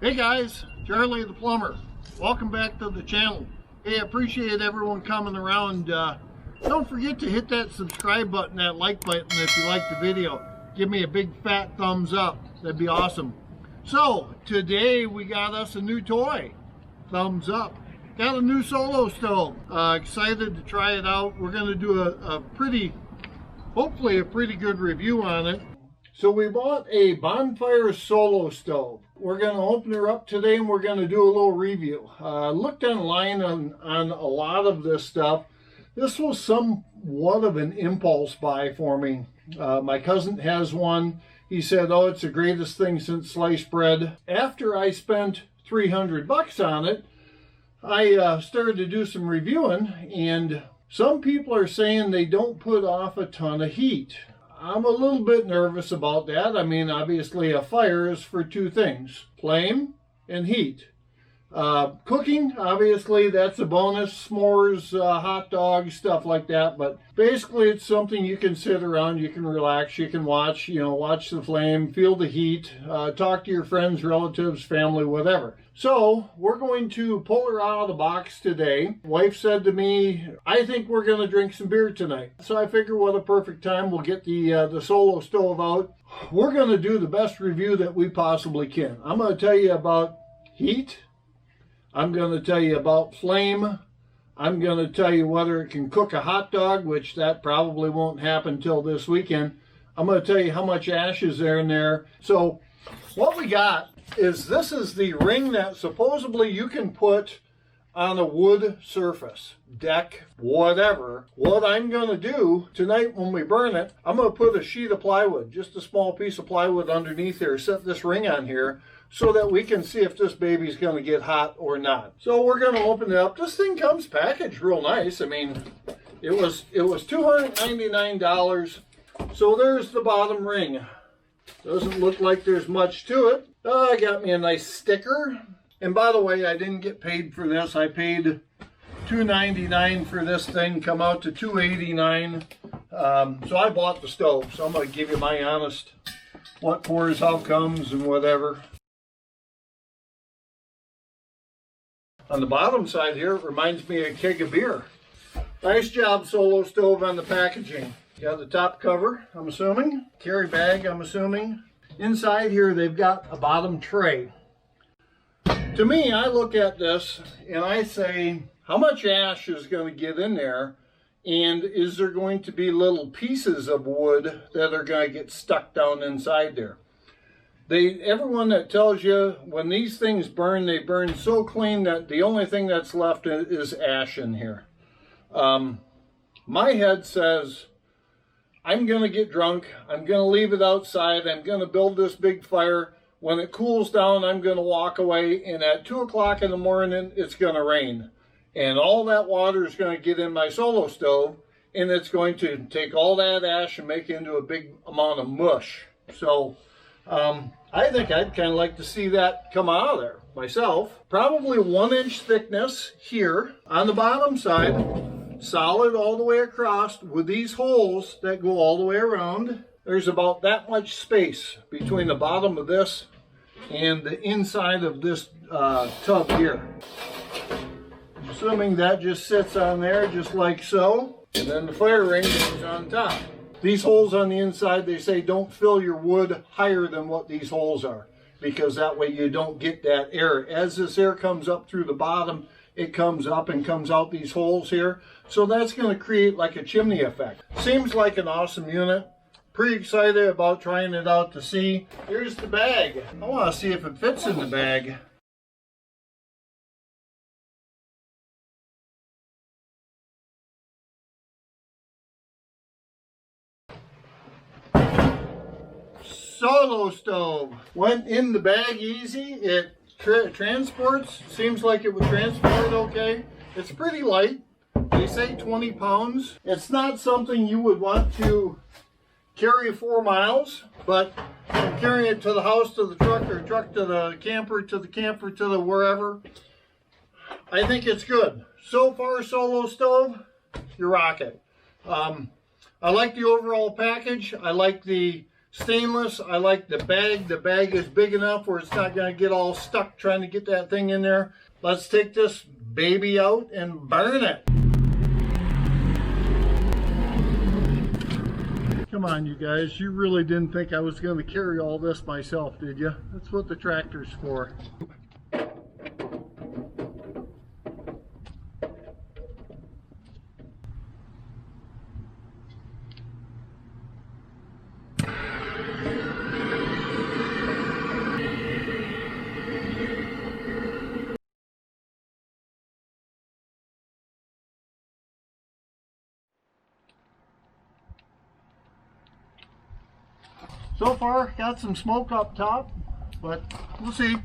Hey guys, Charlie the Plumber. Welcome back to the channel. Hey, I appreciate everyone coming around. Don't forget to hit that subscribe button, that like button if you like the video. Give me a big fat thumbs up. That'd be awesome. So, today we got us a new toy. Thumbs up. Got a new solo stove. Excited to try it out. We're going to do hopefully a pretty good review on it. So we bought a BonFire solo stove. We're going to open her up today and we're going to do a little review. Looked online on a lot of this stuff. This was somewhat of an impulse buy for me. My cousin has one. He said, oh, it's the greatest thing since sliced bread. After I spent $300 on it, I started to do some reviewing, and some people are saying they don't put off a ton of heat. I'm a little bit nervous about that. I mean, obviously a fire is for two things, flame and heat. Cooking, obviously that's a bonus, s'mores, hot dogs, stuff like that. But basically it's something you can sit around, you can relax, you can watch, watch the flame, feel the heat, talk to your friends, relatives, family, whatever. So we're going to pull her out of the box today. Wife said to me, I think we're going to drink some beer tonight. So I figure what a perfect time. We'll get the solo stove out. We're going to do the best review that we possibly can. I'm going to tell you about heat. I'm going to tell you about flame. I'm going to tell you whether it can cook a hot dog, which that probably won't happen till this weekend. I'm going to tell you how much ash is there in there. So what we got is this is the ring that supposedly you can put on a wood surface, deck, whatever. What I'm going to do tonight when we burn it, I'm going to put a sheet of plywood, just a small piece of plywood underneath here, set this ring on here so that we can see if this baby's going to get hot or not. So we're going to open it up. This thing comes packaged real nice. I mean, it was $299. So there's the bottom ring. Doesn't look like there's much to it. I got me a nice sticker. And by the way, I didn't get paid for this. I paid $299 for this thing, come out to $289. So I bought the stove. So I'm going to give you my honest what pours, how comes, and whatever. On the bottom side here, it reminds me of a keg of beer. Nice job, Solo Stove, on the packaging. Got the top cover, I'm assuming. Carry bag, I'm assuming. Inside here, they've got a bottom tray. To me, I look at this and I say, how much ash is going to get in there? And is there going to be little pieces of wood that are going to get stuck down inside there? Everyone that tells you when these things burn, they burn so clean that the only thing that's left is ash in here. My head says, I'm going to get drunk. I'm going to leave it outside. I'm going to build this big fire. When it cools down, I'm going to walk away. And at 2 o'clock in the morning, it's going to rain. And all that water is going to get in my solo stove. And it's going to take all that ash and make it into a big amount of mush. So I think I'd kind of like to see that come out of there myself. Probably 1 inch thickness here on the bottom side. Solid all the way across with these holes that go all the way around. There's about that much space between the bottom of this and the inside of this tub here. Assuming that just sits on there just like so. And then the fire ring goes on top. These holes on the inside, they say don't fill your wood higher than what these holes are, because that way you don't get that air. As this air comes up through the bottom, it comes up and comes out these holes here. So that's going to create like a chimney effect. Seems like an awesome unit. Pretty excited about trying it out to see. Here's the bag. I want to see if it fits in the bag. Solo stove. Went in the bag easy. It transports. Seems like it would transport okay. It's pretty light. They say 20 pounds. It's not something you would want to carry 4 miles, but from carrying it to the house, to the truck, or truck to the camper, to the wherever, I think it's good. So far, Solo Stove, you rock it. I like the overall package. I like the Stainless, I like the bag. The bag is big enough where it's not going to get all stuck trying to get that thing in there. Let's take this baby out and burn it. Come on, you guys. You really didn't think I was going to carry all this myself, did you? That's what the tractor's for. So far, got some smoke up top, but we'll see.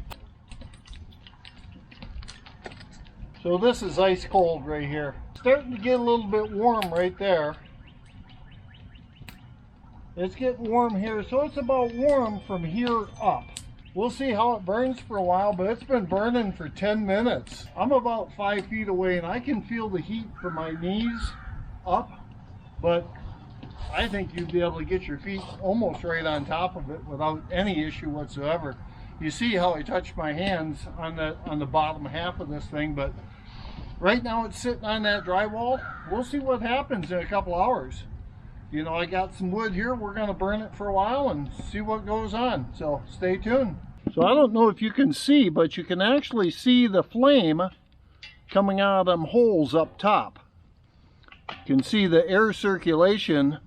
So this is ice cold right here. Starting to get a little bit warm right there. It's getting warm here, so it's about warm from here up. We'll see how it burns for a while, but it's been burning for 10 minutes. I'm about 5 feet away and I can feel the heat from my knees up, but I think you'd be able to get your feet almost right on top of it without any issue whatsoever. You see how I touch my hands on the bottom half of this thing, but right now it's sitting on that drywall. We'll see what happens in a couple hours. You know, I got some wood here. We're going to burn it for a while and see what goes on. So stay tuned. So I don't know if you can see, but you can actually see the flame coming out of them holes up top. You can see the air circulation.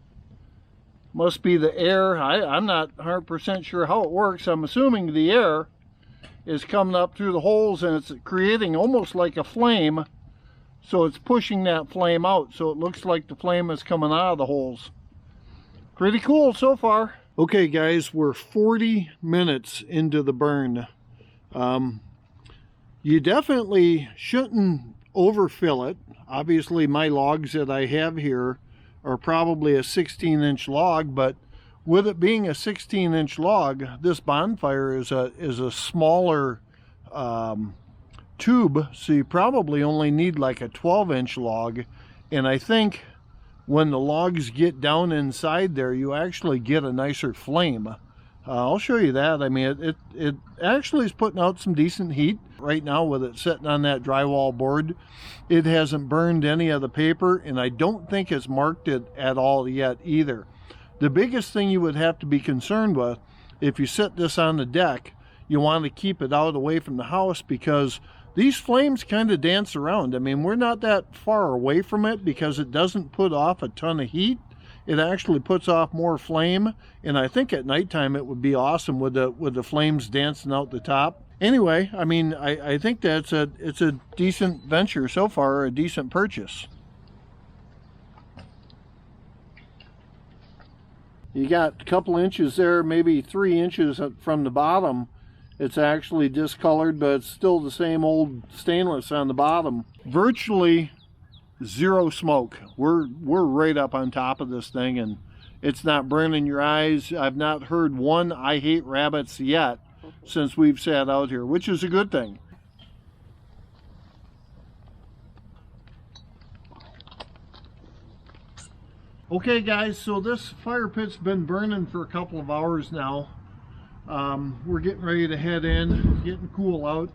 Must be the air. I'm not 100% sure how it works. I'm assuming the air is coming up through the holes and it's creating almost like a flame. So it's pushing that flame out. So it looks like the flame is coming out of the holes. Pretty cool so far. Okay guys, we're 40 minutes into the burn. You definitely shouldn't overfill it. Obviously my logs that I have here are probably a 16-inch log, but with it being a 16-inch log, this BonFire is a smaller tube, so you probably only need like a 12-inch log. And I think when the logs get down inside there, you actually get a nicer flame. I'll show you that. I mean, it actually is putting out some decent heat right now with it sitting on that drywall board. It hasn't burned any of the paper, and I don't think it's marked it at all yet either. The biggest thing you would have to be concerned with, if you set this on the deck, you want to keep it out away from the house, because these flames kind of dance around. I mean, we're not that far away from it because it doesn't put off a ton of heat. It actually puts off more flame, and I think at nighttime it would be awesome with the flames dancing out the top. Anyway, I mean, I think that it's a decent venture so far, a decent purchase. You got a couple inches there, maybe 3 inches from the bottom. It's actually discolored, but it's still the same old stainless on the bottom. Virtually zero smoke. We're right up on top of this thing, and it's not burning your eyes. I've not heard one "I hate rabbits" yet since we've sat out here, which is a good thing. Okay guys, so this fire pit's been burning for a couple of hours now. We're getting ready to head in, getting cool out.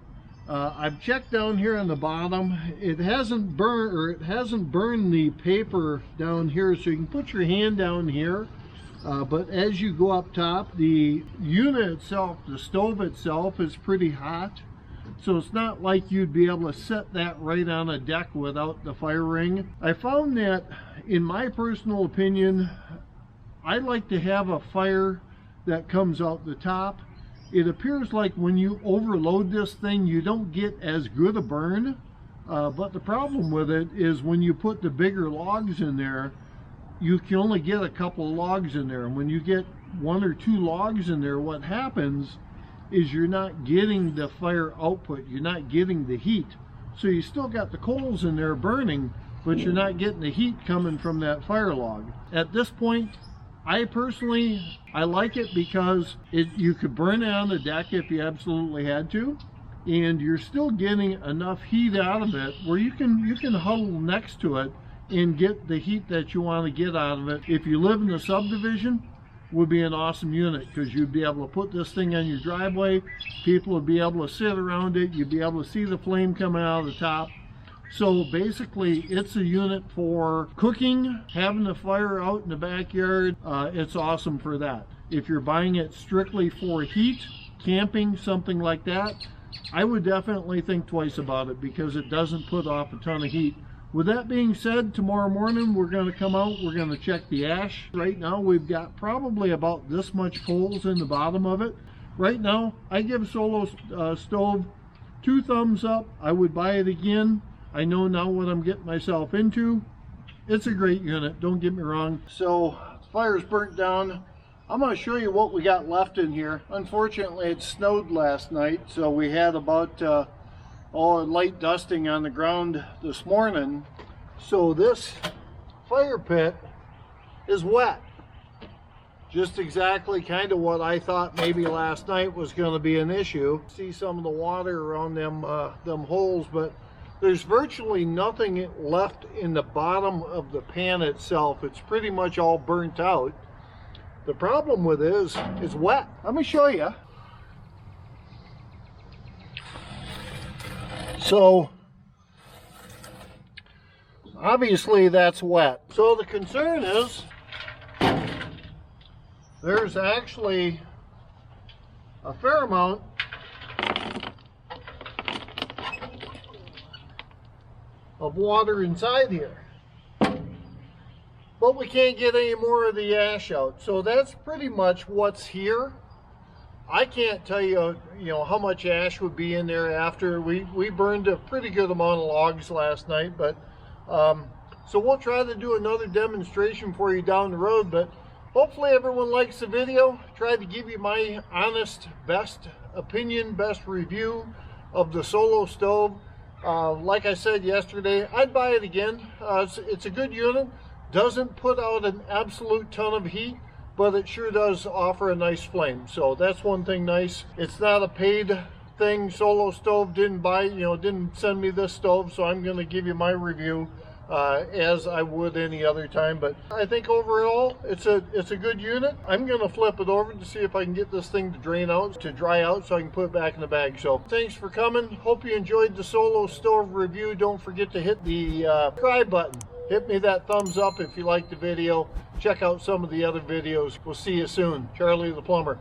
I've checked down here on the bottom. It hasn't burned the paper down here, so you can put your hand down here. But as you go up top, the unit itself, the stove itself, is pretty hot. So it's not like you'd be able to set that right on a deck without the fire ring. I found that, in my personal opinion, I like to have a fire that comes out the top. It appears like when you overload this thing, you don't get as good a burn. But the problem with it is when you put the bigger logs in there, you can only get a couple of logs in there. And when you get 1 or 2 logs in there, what happens is you're not getting the fire output. You're not getting the heat. So you still got the coals in there burning, but you're not getting the heat coming from that fire log. At this point, I personally like it because you could burn it on the deck if you absolutely had to, and you're still getting enough heat out of it where you can huddle next to it and get the heat that you want to get out of it. If you live in a subdivision, would be an awesome unit, because you'd be able to put this thing on your driveway. People would be able to sit around it. You'd be able to see the flame coming out of the top. So basically, it's a unit for cooking, having a fire out in the backyard. It's awesome for that. If you're buying it strictly for heat, camping, something like that, I would definitely think twice about it, because it doesn't put off a ton of heat. With that being said, tomorrow morning we're going to come out, we're going to check the ash. Right now we've got probably about this much coals in the bottom of it. Right now I give Solo Stove 2 thumbs up. I would buy it again. I know now what I'm getting myself into. It's a great unit, don't get me wrong. So the fire's burnt down. I'm going to show you what we got left in here. Unfortunately, it snowed last night, so we had about light dusting on the ground this morning. So this fire pit is wet. Just exactly kind of what I thought maybe last night was going to be an issue. See some of the water around them holes, but there's virtually nothing left in the bottom of the pan itself. It's pretty much all burnt out. The problem with it is it's wet. Let me show you. So obviously that's wet. So the concern is there's actually a fair amount of water inside here. But we can't get any more of the ash out. So that's pretty much what's here. I can't tell you, how much ash would be in there after. We burned a pretty good amount of logs last night, but so we'll try to do another demonstration for you down the road. But hopefully everyone likes the video. Tried to give you my honest, best opinion, best review of the Solo Stove. Like I said yesterday, I'd buy it again. It's a good unit. Doesn't put out an absolute ton of heat, but it sure does offer a nice flame. So that's one thing nice. It's not a paid thing. Solo Stove didn't send me this stove, so I'm going to give you my review as I would any other time. But I think overall it's a good unit. I'm going to flip it over to see if I can get this thing to dry out, so I can put it back in the bag. So thanks for coming. Hope you enjoyed the Solo Stove review. Don't forget to hit the subscribe button. Hit me that thumbs up if you liked the video. Check out some of the other videos. We'll see you soon. Charlie the Plumber.